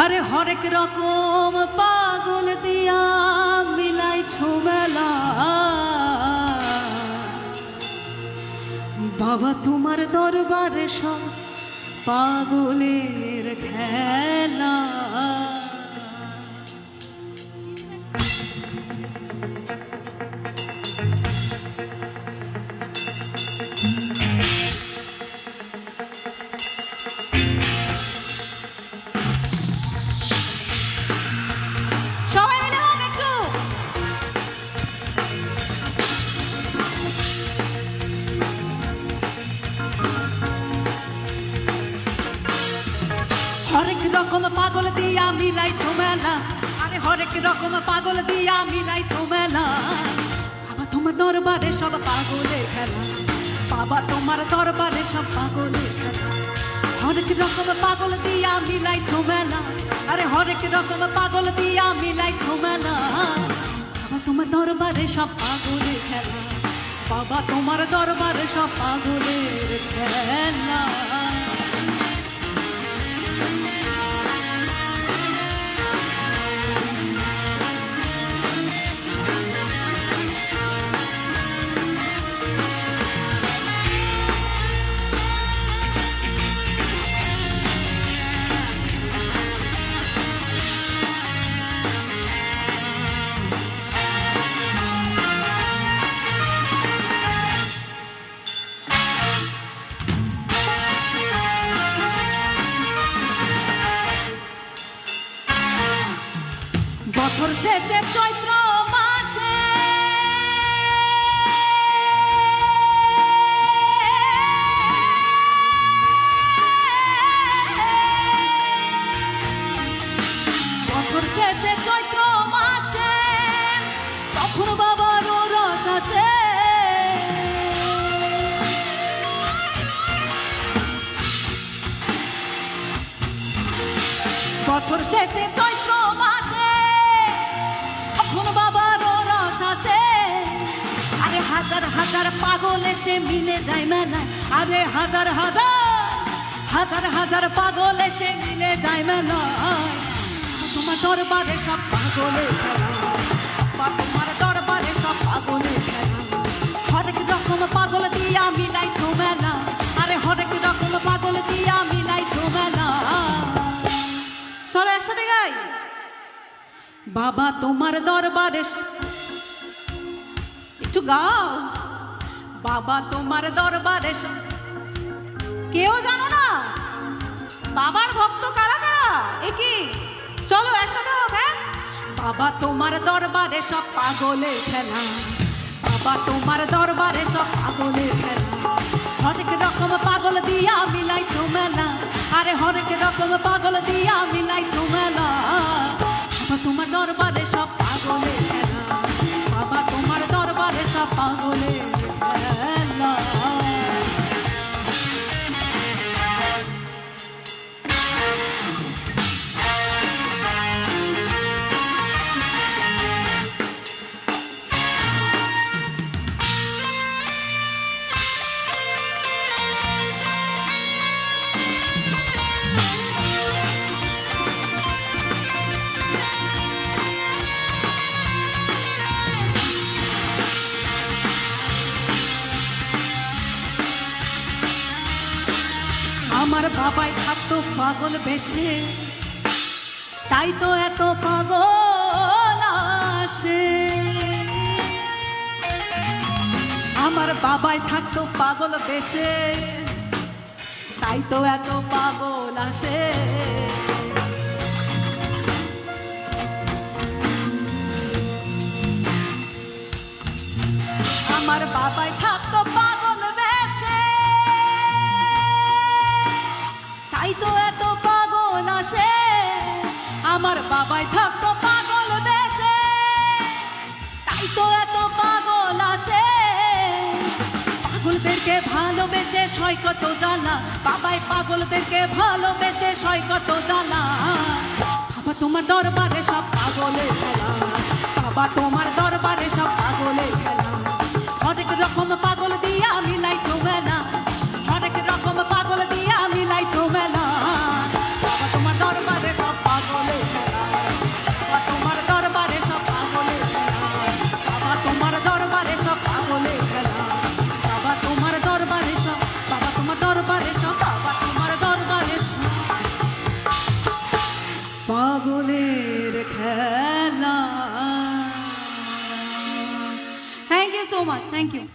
আরে হরেক রকম পাগল দিয়া মিলাইছো মেলা বাবা তোমার দরবারে সব পাগলের খেলা। হরেক রকম পাগল দিয়া মিলাইছো মেলা, আরে হরেক রকম পাগল দিয়া মিলাইছো মেলা বাবা তোমার দরবারে সব পাগলের খেলা, বাবা তোমার দরবারে সব পাগলের খেলা। হরেক রকম পাগল দিয়া মিলাইছো মেলা, আরে হরেক রকম পাগল দিয়া মিলাইছো মেলা বাবা তোমার দরবারে সব পাগলের খেলা, বাবা তোমার দরবারে সব পাগলের খেলা। বছর শেষে চৈত্র মাসে বছর শেষে চৈত্র মাসে তখন বাবার রস আসে, বছর শেষে চৈত্র মাসে তখন বাবার রস আসে। আরে হাজার হাজার পাগল এসে মিলে যায় মেলায়, আরে হাজার হাজার হাজার হাজার পাগল এসে মিলে যায় মেলায় তোমার দরবারে সব পাগলের খেলা, তোমার দরবারে সব পাগলের খেলা। হরেক রকম পাগল দিয়া মিলাইছো মেলা, আরে হরেক রকম পাগল দিয়া মিলাইছো মেলা। চলো একসাথে গাই। বাবা তোমার দরবারে একটু গাও, বাবা তোমার দরবারে কেউ জানো না বাবার ভক্ত কারা কারা? একই চলো একসাথে হোক। হ্যাঁ, বাবা তোমার দরবারে সব পাগলের খেলা, বাবা তোমার দরবারে সব পাগলের খেলা। হরেক রকম পাগল দিয়া মিলাইছো মেলা, আরে হরেক রকম পাগল দিয়া মিলাইছো মেলা বাবা তোমার দরবারে সব পাগলের খেলা, বাবা তোমার দরবারে সব পাগলের খেলা। আমার বাবাই থাকতো পাগল বেশে, তাই তো এত পাগল আসে। আমার বাবাই থাকতো পাগল বেশে, তাই তো এত পাগল আসে। আমার বাবাই থাকতো পাগল বেশে, তাই তো এত পাগল আসে। আমার বাবাই থাকতো পাগল বেশে, তাই তো এত পাগল আসে। পাগলদেরকে ভালোবেসে সয় কত জ্বালা, বাবাই পাগলদেরকে ভালোবেসে সয় কত জ্বালা। বাবা তোমার দরবারে সব পাগলের খেলা, বাবা তোমার দরবারে সব পাগলের খেলা। হরেক রকম পাগল দিয়া মিলাইছো মেলা, হরেক রকম পাগল দিয়া মিলাইছো মেলা বাবা তোমার দরবারে সব পাগল মাচ, থ্যাংক ইউ।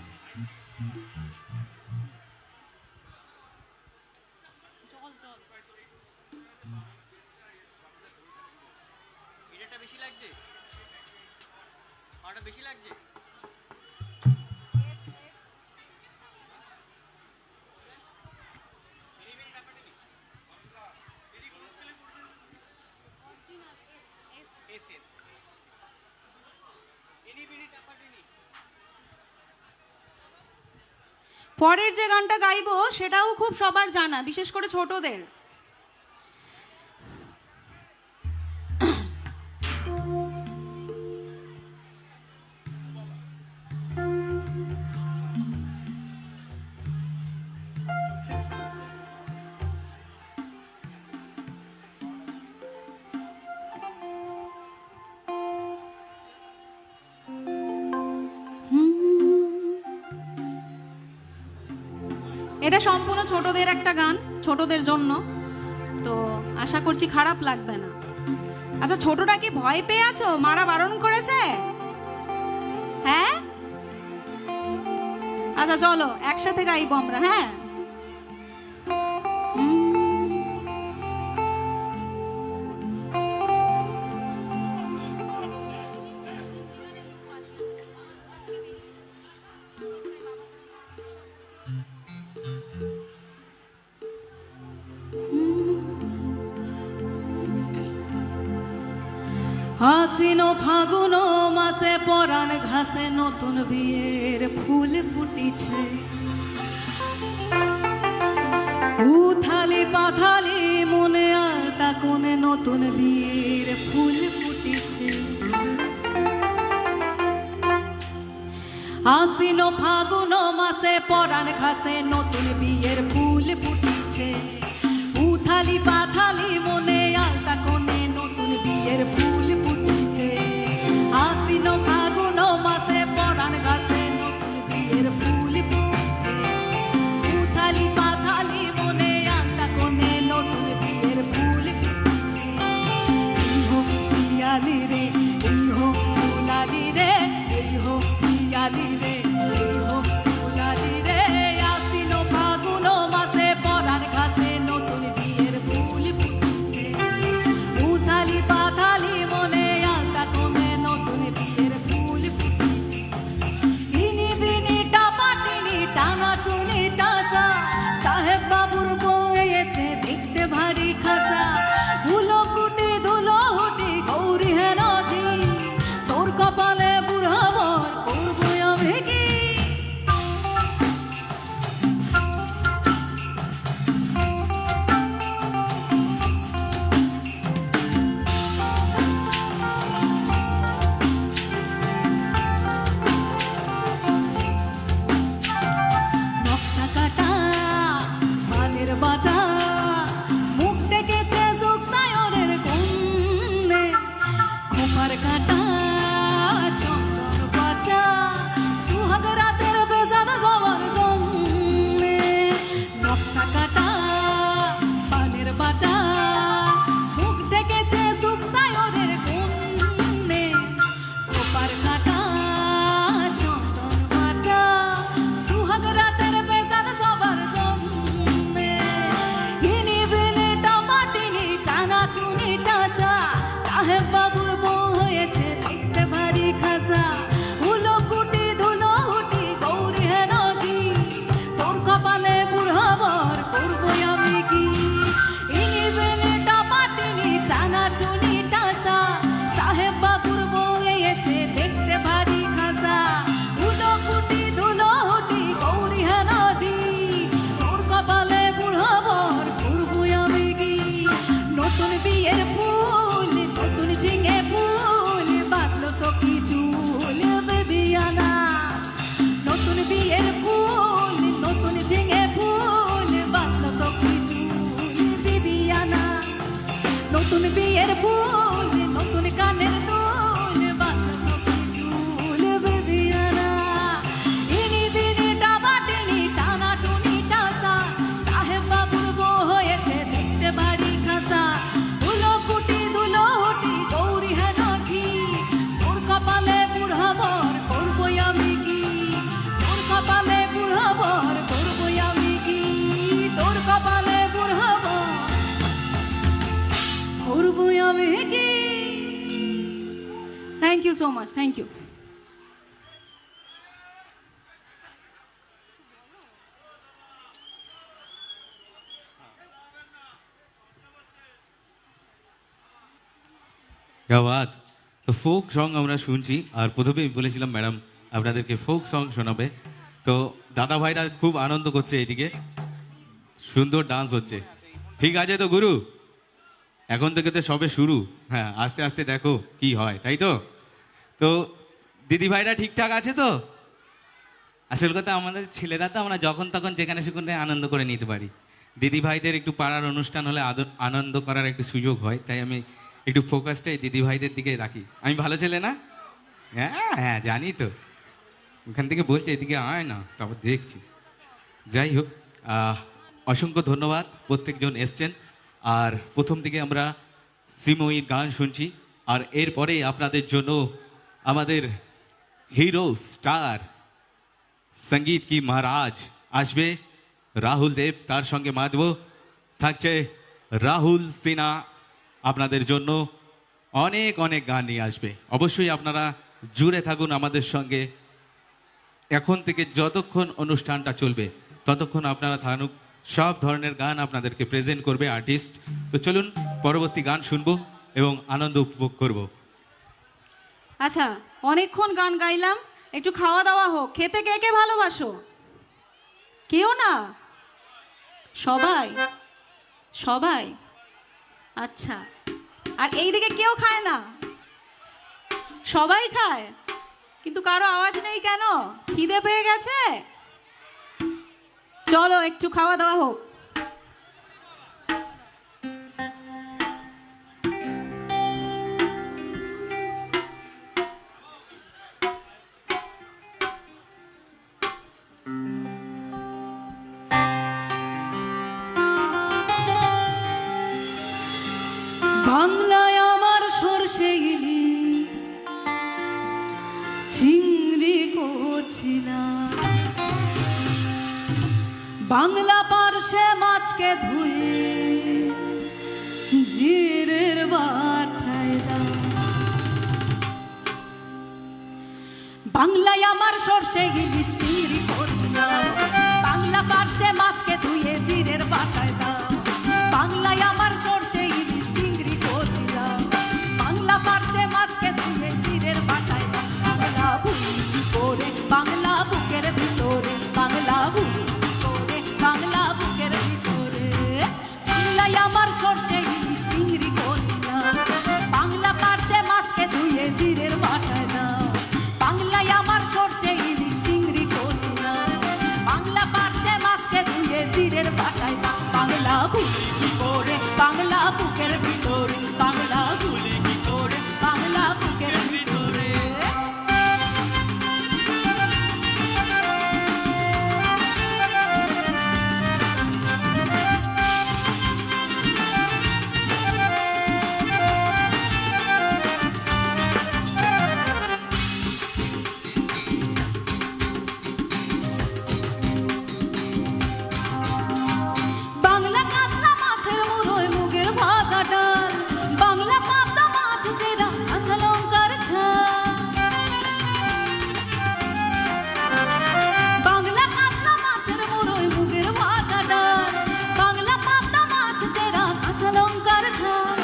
বেশি লাগছে, পাটা বেশি লাগছে। পরের যে গানটা গাইবো সেটাও খুব সবার জানা, বিশেষ করে ছোটদের। এটা সম্পূর্ণ ছোটদের একটা গান, ছোটদের জন্য, তো আশা করছি খারাপ লাগবে না। আচ্ছা, ছোটটা কি ভয় পেয়ে আছো? মারা বারণ করেছে? হ্যাঁ, আচ্ছা চলো একসাথে গাইবো আমরা। হ্যাঁ, হাসিনো ফাগুন মাসে পরাণ ঘাসে নতুন বিয়ের ফুল ফুটিছে, উথালি পাথালি মনে আলতা কোণে নতুন বিয়ের ফুল ফুটিছে। হাসিনো ফাগুন মাসে পরাণ ঘাসে নতুন বিয়ের ফুল ফুটিছে, উথালি পাথালি মনে আলতা কোণে নতুন বিয়ের ফুল ফুটিছে। আশ্বিন ফাগুন মাসে পরাণ গাছে নতুন বিয়ের ফুল ফুটিছে, উথালি পাথালি মনে আলতা কোণে নতুন বিয়ের ফুল ফুটিছে। ইহো পিয়ালি রে, ইহো ফুলালি রে, ইহো পিয়ালি রে, ইহো ফুলালি রে। আশ্বিন ফাগুন মাসে পরাণ গাছে নতুন বিয়ের ফুল ফুটিছে, উথালি পাথালি মনে আলতা কোণে নতুন বিয়ের ফুল ফুটিছে। ইনি বিনি টাপাটিনি টানা টুনি টাসা, সাহেব বাবুর বয়েছে দেখতে ভারী খাসা। ধুলো কুটি ধুলো হুটি গৌরী হেন জি, তোর কপালে বুড়া বর করবো আমি কি। নকশা কাটা মানের বাটা, মুখ ডেকেছে সুখসায়নের গুণে। খোপার কাটা চন্দন পাটা, সুহাগ রাতের বেসাদ সবার জন্যে। নকশা কাটা পানের বাটা, মুখ ডেকেছে সুখসায়নের গুণে। খোপার কাটা চন্দন পাটা, সুহাগ রাতের বেসাদ সবার জন্যে। ইনি বিনি টামাটিনি টানা টুনি টাচা, সাহেব বাবুর বউ হয়েছে দেখতে ভারী খাসা। ধুলো কুটি ধুলো হুটি গৌরী হেন জি, তোর কপালে বুড়া বর করবো আমি কি। ইনি বিনি টামাটিনি টানা টুনি টাচা, সাহেব বাবুর বউ হয়েছে দেখতে ভারী খাসা। ধুলো কুটি ধুলো হুটি গৌরী হেন জি, তোর কপালে বুড়া বর করবো আমি কি। নতুন বিয়ের ফুল নতুন ঝিঙে ফুল, বাঁধলো সখী চুল বেবিয়ানা। নতুন বিয়ের ফুল নতুন ঝিঙে ফুল, বাঁধলো সখী চুল বেবিয়ানা। নতুন বিয়ের ফুল নতুন কানের দুল, বাঁধলো সখী চুল বেবিয়ানা। ইনি বিনি টামাটিনি টানা টুনি টাসা, সাহেব বাবুর বউ হয়েছে দেখতে ভারী খাসা। ধুলো কুটি ধুলো হুটি গৌরী হেন জি, তোর কপালে বুড়া বর করবো আমি কি। You so much, thank you. ধন্যবাদ। তো ফোক সং আমরা শুনছি, আর প্রথমেই বলেছিলাম ম্যাডাম আপনাদেরকে ফোক সং শোনাবে। তো দাদা ভাইরা খুব আনন্দ করছে, এদিকে সুন্দর ডান্স হচ্ছে। ঠিক আছে তো গুরু, এখন থেকে তো সবে শুরু, হ্যাঁ আস্তে আস্তে দেখো কি হয়, তাই তো? তো দিদি ভাইরা ঠিকঠাক আছে তো? আসল কথা আমাদের ছেলেরা তো আমরা যখন তখন যেখানে সেখানে আনন্দ করে নিতে পারি। দিদি ভাইদের একটু পাড়ার অনুষ্ঠান হলে আনন্দ করার একটু সুযোগ হয়, তাই আমি একটু ফোকাসটাই দিদি ভাইদের দিকে রাখি। আমি ভালো ছেলে না? হ্যাঁ হ্যাঁ জানি তো, ওখান থেকে বলছে এদিকে আয় না, তারপর দেখছি। যাই হোক, অসংখ্য ধন্যবাদ, প্রত্যেকজন এসছেন। আর প্রথম দিকে আমরা শ্রীময়ীর গান শুনছি, আর এরপরেই আপনাদের জন্য আমাদের হিরো স্টার সঙ্গীত কি মহারাজ আসবে রাহুল দেব, তার সঙ্গে মাধব থাকছে রাহুল সিনহা। আপনাদের জন্য অনেক অনেক গান নিয়ে আসবে, অবশ্যই আপনারা জুড়ে থাকুন আমাদের সঙ্গে। এখন থেকে যতক্ষণ অনুষ্ঠানটা চলবে ততক্ষণ আপনারা থাকুন, সব ধরনের গান আপনাদেরকে প্রেজেন্ট করবে আর্টিস্ট। তো চলুন পরবর্তী গান শুনবো এবং আনন্দ উপভোগ করব। আচ্ছা, অনেকক্ষণ গান গাইলাম, একটু খাওয়া দাওয়া হোক। খেতে কে কে ভালোবাসো? কেউ না? সবাই? সবাই? আচ্ছা, আর এইদিকে কেউ খায় না? সবাই খায়, কিন্তু কারো আওয়াজ নেই কেন? খিদে পেয়ে গেছে? চলো একটু খাওয়া দাওয়া হোক। বাংলায় আমার সরষে ইলি চিংড়ি কছিলাম, বাংলা পার্শ্বে মাছকে ধুয়ে জিরের বাটায় দাও। বাংলায় আমার সরষে ইলিশ চিংড়ি কছিলাম, বাংলা পার্শ্বে মাছকে ধুয়ে জিরের বাটায় দাও। বাংলায় আমার সরষে ইলিশ চিংড়ি কছিলাম, বাংলা পার্শ্বে মাছকে ধুয়ে জিরের বাটায় দাও। বাংলা ভুলি কি করে বাংলা বুকের ভিতরে, বাংলা ভুলি কি করে বাংলা বুকের ভিতরে। বাংলায় আমার সরষে ইলিশ চিংড়ি কছিলাম, বাংলা পার্শ্বে মাছকে ধুয়ে জিরের বাটায় দাও। বাংলায় আমার সরষে ইলিশ চিংড়ি কছিলাম, বাংলা পার্শ্বে মাছকে ধুয়ে জিরের বাটায় দাও। বাংলা ভুলি কি করে বাংলা বুকের ভিতরে, বাংলা ভুলি কি করে বাংলা বুকের ভিতরে। বাংলা কাতলা মাছের মুড়োয় মুগের ভাজা ডাল, বাংলা পাবদা মাছ চেরা কাঁচা লঙ্কার ঝাল। বাংলা কাতলা মাছের মুড়োয় মুগের ভাজা ডাল, বাংলা পাবদা মাছ চেরা কাঁচা লঙ্কার ঝাল।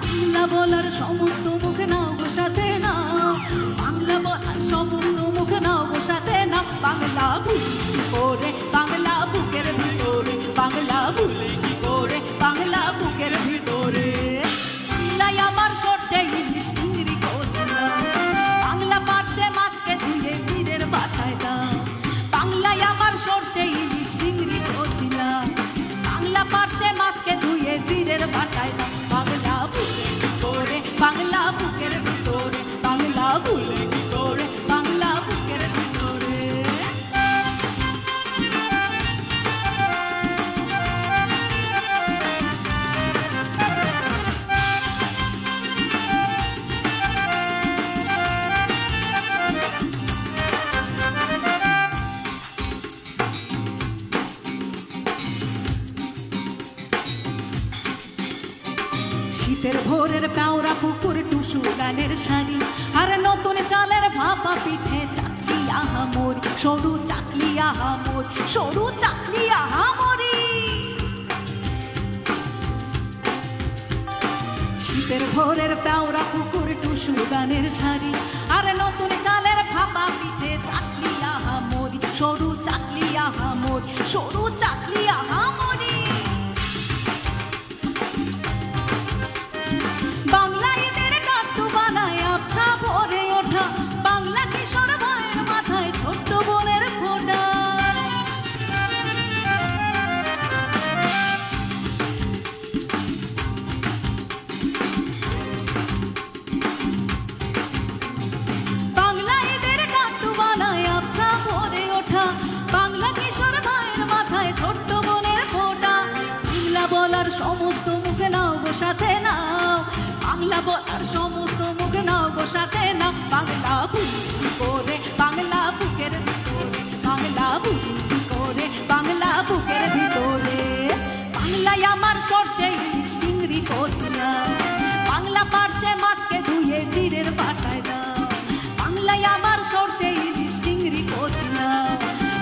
বাংলা বলার সমস্ত মুখ নাও বসাতে না, বাংলা বলার সমস্ত মুখ নাও বসাতে না। বাংলা ভুলি কি করে বাংলা বুকের ভিতরে, বাংলা ভুলি কি করে বাংলা বুকের ভিতরে। বাংলায় আমার সরষে ইলিশ চিংড়ি কছিলাম, বাংলা পার্শ্বে মাছকে ধুয়ে জিরের বাটায় দাও। বাংলায় আমার সরষে ইলিশ চিংড়ি কছিলাম, বাংলা পার্শ্বে মাছকে ধুয়ে জিরের বাটায় দাও। বাংলা ভুলি কি করে বাংলা বুকের ভিতরে, বাংলা ভুলি কি করে বাংলা বুকের ভিতরে। শীতের ভোরের কাউরা পুকুর টুস টুসু গানের শাড়ি আর নতুন চালের ভাপা পিঠে চাকলি আহামরি সরু চাকলি আহামরি সরু চাকলি আহামরি শীতের ভোরের পেওরা পুকুর টুসু গানের শাড়ি আর নতুন চালের ভাপা পিঠে চাকলি আহামরি সরু চাকলি আহামরি সরু চাকলি আহামরি বাংলা ঈদের টাট্টু বানায় আবছা ভরে ওঠা বাংলা কিশোর ভাইয়ের মাথায় ছোট্ট বোনের ফোঁটা বাংলা ঈদের টাট্টু বানায় আবছা ভরে ওঠা বাংলা কিশোর ভাইয়ের মাথায় ছোট্ট বোনের ফোঁটা বাংলা বলার সমস্ত মুখে নাও গো সাথে নাও বাংলা বলার সমস্ত মুখে নাও গো সাথে না বাংলা বুঝি করে বাংলা বুকের ভিতরে বাংলা বুঝি করে বাংলা বুকের ভিতরে বাংলায় আমার সর্ষে ইলিশ চিংড়ি কচলা বাংলা পার্শ্বে মাছকে ধুয়ে জিরের বাটায় দাও বাংলায় আমার সর্ষে ইলিশ চিংড়ি কচলা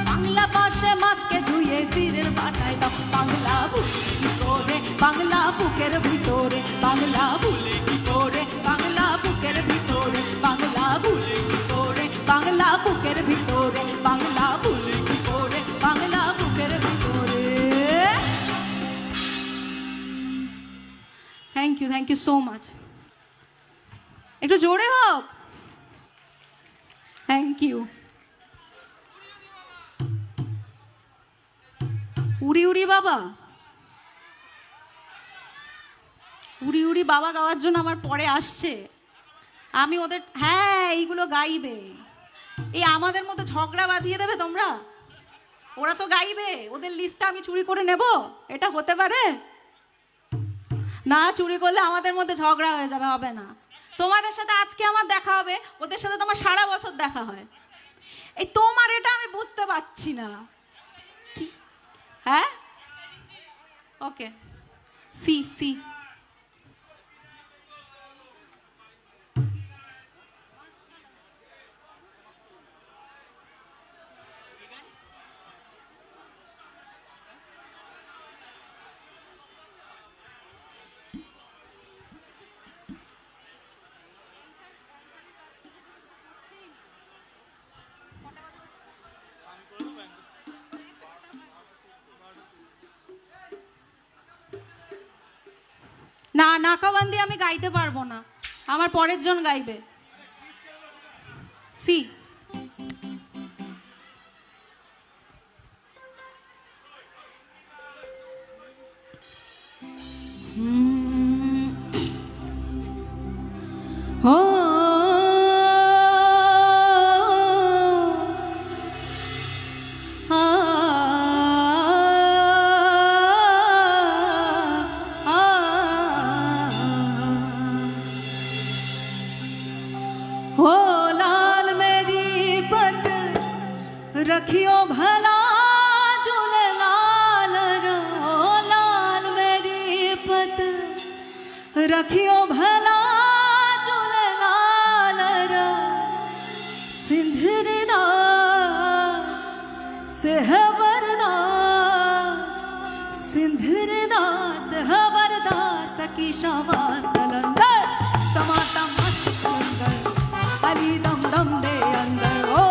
বাংলা পার্শ্বে মাছকে ধুয়ে জিরের বাটায় দাও বাংলা বুঝি করে বাংলা বুকের ভিতরে বাংলা বুঝি করে বাংলা বুকের ভিতরে বাংলা বুঝি করে বাংলা বুকের ভিতরে বাংলা বুঝি করে বাংলা বুকের ভিতরে থ্যাংক ইউ সো মাচ একটু জোরে হোক থ্যাংক ইউ উড়ি উড়ি বাবা উড়ি উড়ি বাবা গাওয়ার জন্য আমার পরে আসছে আমি ওদের হ্যাঁ এইগুলো গাইবে এই আমাদের মতো ঝগড়া বাঁধিয়ে দেবে তোমরা ওরা তো গাইবে ওদের লিস্টটা আমি চুরি করে নেব এটা হতে পারে না চুরি করলে আমাদের মধ্যে ঝগড়া হয়ে যাবে হবে না তোমাদের সাথে আজকে আমার দেখা হবে ওদের সাথে তোমার সারা বছর দেখা হয় এই তোমার এটা আমি বুঝতে পারছি না হ্যাঁ ওকে সি সি না নাকাবন্দি আমি গাইতে পারবো না আমার পরের জন গাইবে সি ও रखियो भला झूले लाल रो लाल मेरी पत रखियो भला झूले लाल रो सिंधरदा सहवरदा सिंधरदा सहवरदा सकी शाबाश कलंदर टमाटा मस्त कलंदर अली दम दम दे अंदर ओ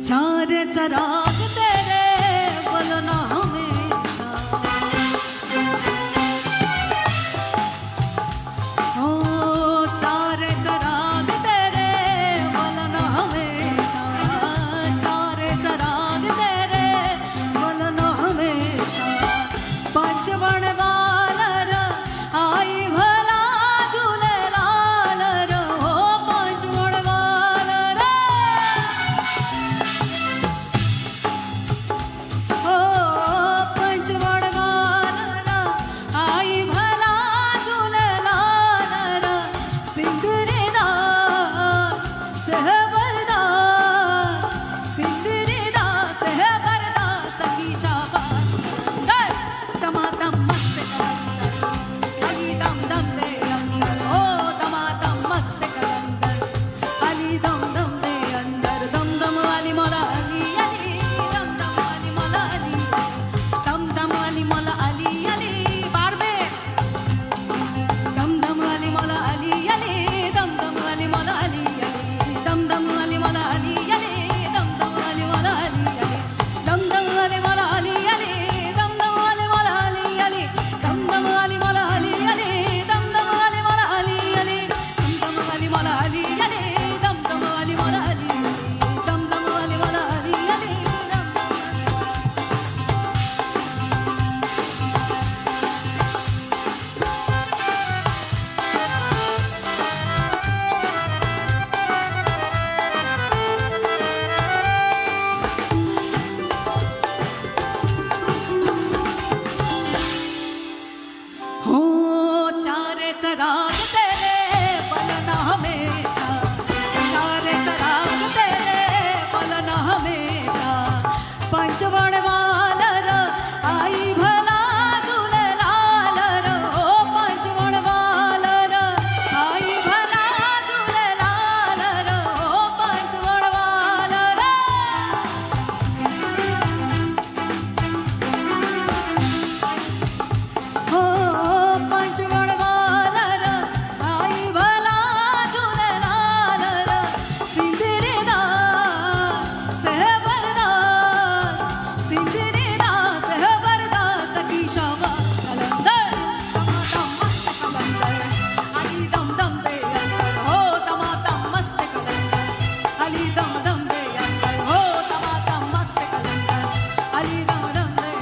चार चराग तेरे बोलना हमेशा ओ चार चराग तेरे बोलना हमेशा चार चराग तेरे बोलना हमेशा पंचवण वालर आई भला झूले लाल रो पंचवण चराग तेरे पलना हमेशा, सारे चराग तेरे पलना हमेशा। पंचवण वालर आई भला दुले लालर, ओ पंचवण वालर आई भला दुले लालर, ओ पंचवण वालर। हो पंचवण वालर आई भला दुले लालर, सिंदरीदास सहबरदास, सिंदरीदास सहबरदास की शोभा कलंदर, टमाटम मस्त कलंदर अली दम दम दे अंदर, हो टमाटम मस्त कलंदर अली दम दम दे अंदर, हो टमाटम मस्त कलंदर अली दम दम दे।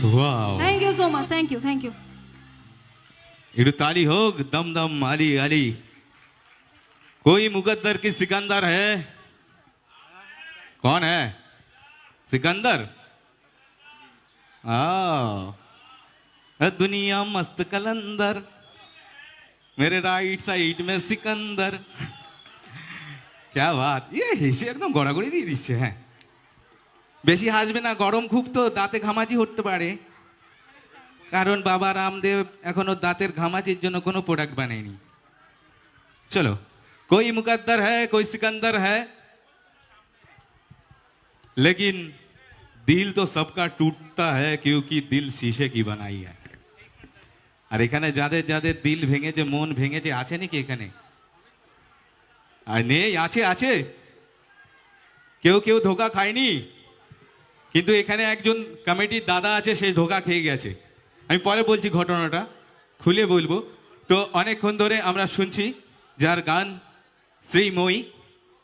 Wow, Thank you so much. Thank you. Thank you. একটু ताली হোক, दम दम अली अली। कोई मुकद्दर की सिकंदर है? कौन है सिकंदर? दुनिया मस्त कलंदर, मेरे राइट साइड में सिकंदर। क्या बात, ये হেসে একদম গড়াগড়ি দিয়ে দিচ্ছে। হ্যাঁ, বেশি হাসবে না, গরম খুব তো দাঁতে ঘামাচি হতে পারে, কারণ বাবা রামদেব এখনো দাঁতের ঘামাচির জন্য কোনো প্রোডাক্ট বানায়নি। চলো, कोई मुकद्दर है, कोई सिकंदर है, लेकिन दिल तो सबका टूटता है क्योंकि दिल शीशे की बनाई है। আর এখানে যাদের যাদের দিল ভেঙেছে, মন ভেঙেছে, আছে নাকি এখানে? আর নেই? আছে, আছে। কেউ কেউ ধোকা খায়নি, কিন্তু এখানে একজন কমিটির দাদা আছে, সে ধোকা খেয়ে গেছে। আমি পরে বলছি, ঘটনাটা খুলে বলবো। তো অনেকক্ষণ ধরে আমরা শুনছি যার গান শ্রীময়ী,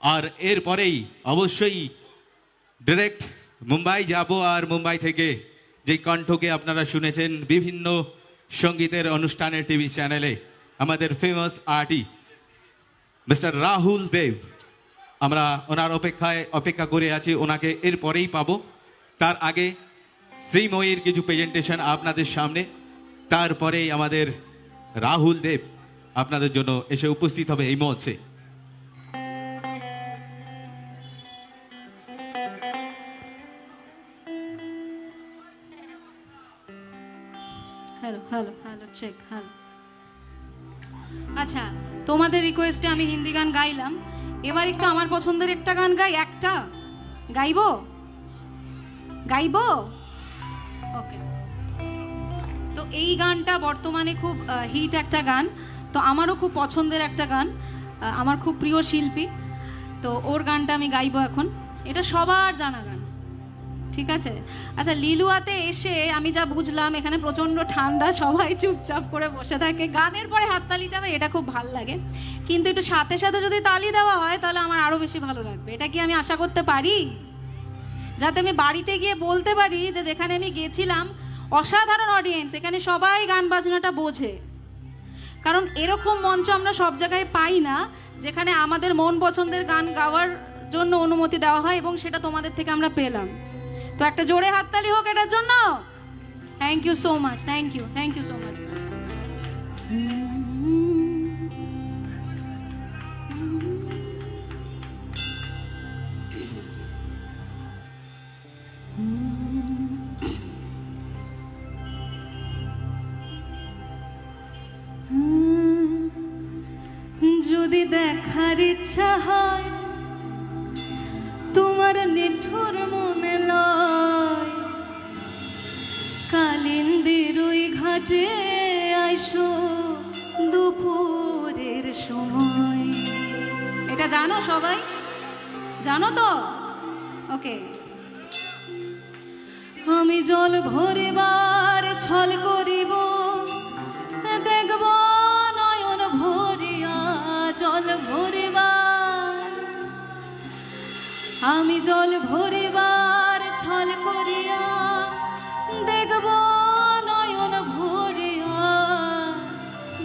আর এরপরেই অবশ্যই ডিরেক্ট মুম্বাই যাব, আর মুম্বাই থেকে যে কণ্ঠকে আপনারা শুনেছেন বিভিন্ন সঙ্গীতের অনুষ্ঠানে টিভি চ্যানেলে, আমাদের ফেমাস আর্টি মিস্টার রাহুল দেব, আমরা ওনার অপেক্ষা করে আছি, ওনাকে এরপরেই পাবো। তার আগে শ্রীময়ীর কিছু প্রেজেন্টেশন আপনাদের সামনে, তারপরেই আমাদের রাহুল দেব আপনাদের জন্য এসে উপস্থিত হবে এই মঞ্চে। Hello hello hello check hello. আচ্ছা, তোমাদের রিকোয়েস্টে আমি হিন্দি গান গাইলাম, এবার একটু আমার পছন্দের একটা গান গাই। একটা গাইবো? গাইবো? ওকে। তো এই গানটা বর্তমানে খুব হিট একটা গান, তো আমারও খুব পছন্দের একটা গান, আমার খুব প্রিয় শিল্পী, তো ওর গানটা আমি গাইবো এখন। এটা সবার জানা গান, ঠিক আছে? আচ্ছা, লিলুয়াতে এসে আমি যা বুঝলাম, এখানে প্রচণ্ড ঠান্ডা, সবাই চুপচাপ করে বসে থাকে, গানের পরে হাততালিটা হবে, এটা খুব ভালো লাগে। কিন্তু একটু সাথে সাথে যদি তালি দেওয়া হয় তাহলে আমার আরও বেশি ভালো লাগবে। এটা কি আমি আশা করতে পারি? যাতে আমি বাড়িতে গিয়ে বলতে পারি যে যেখানে আমি গেছিলাম অসাধারণ অডিয়েন্স, এখানে সবাই গান বাজনাটা বোঝে। কারণ এরকম মঞ্চ আমরা সব জায়গায় পাই না, যেখানে আমাদের মন পছন্দের গান গাওয়ার জন্য অনুমতি দেওয়া হয়, এবং সেটা তোমাদের থেকে আমরা পেলাম। তো একটা জোরে হাততালি হোক এটার জন্য। Thank you so much, thank you so much. जो যদি দেখার ইচ্ছা হয় তোমার নিঠুর মনে লয়, কালিন্দির ওই ঘাটে আইসো দুপুরের সময়। এটা জানো সবাই? জানো তো? ওকে। আমি জল ভরিবার ছল করিব, দেখব নয়ন ভরিয়া জল ভরিবার। আমি জল ভরিবার ছল করিয়া দেখব নয়ন ভরিয়া,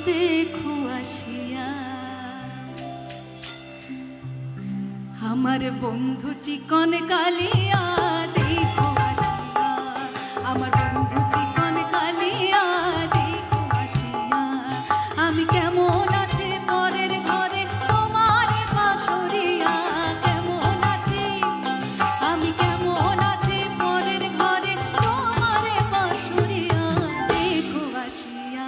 দেখো আসিয়া আমার বন্ধু চিকন কালিয়া, দেখো আসিয়া আমার বন্ধু চিকন কালিয়া, দেখো আসিয়া। আমি কেমন আছি পরের ঘরে তোমার পাশরিয়া, কেমন আছি আমি কেমন আছি পরের ঘরে তোমার পাশরিয়া, দেখো আসিয়া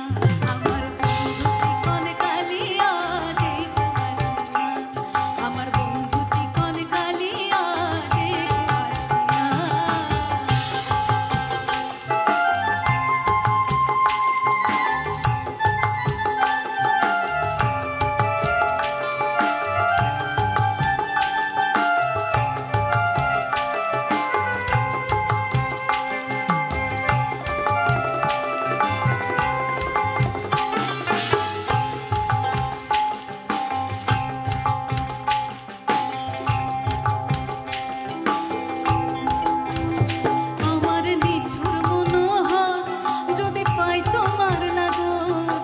আমার বন্ধু চিকন কালিয়া, দেখো আসিয়া আমার বন্ধু চিকন কালিয়া, দেখো আসিয়া। আমার নিঠুর মনোহর যদি পাই তোমার লাগর,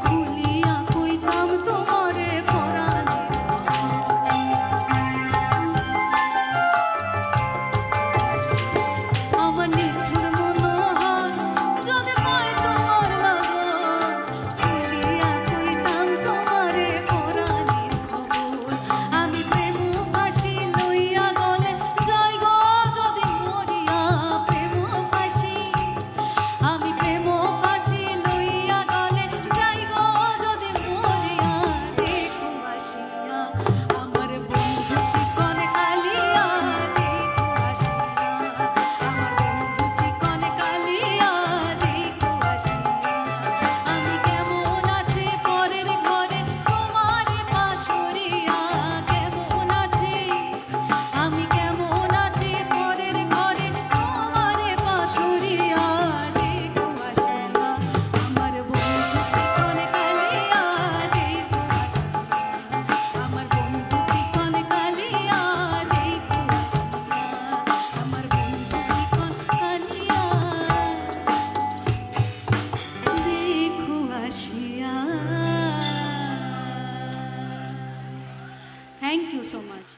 খুলিয়া কইতাম তোমারে পরাণে। আমার নিঠুর মনোহর যদি পাই তোমার লাগর, খুলিয়া কইতাম তোমারে পরাণের খবর। আমি প্রেম ফাঁসি লইয়া গলে যাই গো যদি মরিয়া, প্রেম ফাঁসি আমি প্রেম ফাঁসি লইয়া গলে যাই গো যদি মরিয়া, দেখো আসিয়া আমার বন্ধু চিকন কালিয়া, দেখো আসিয়া আমার বন্ধু চিকন কালিয়া, দেখো আসিয়া। আমি কেমন আছি পরের ঘরে তোমার পাশরিয়া, কেমন আছি আমি কেমন আছি পরের ঘরে তোমার পাশরিয়া, দেখো আসিয়া আমার বন্ধু চিকন কালিয়া, দেখো আসিয়া আমার বন্ধু চিকন কালিয়া, দেখো আসিয়া আমার বন্ধু চিকন কালিয়া, দেখো আসিয়া। Thank you so much.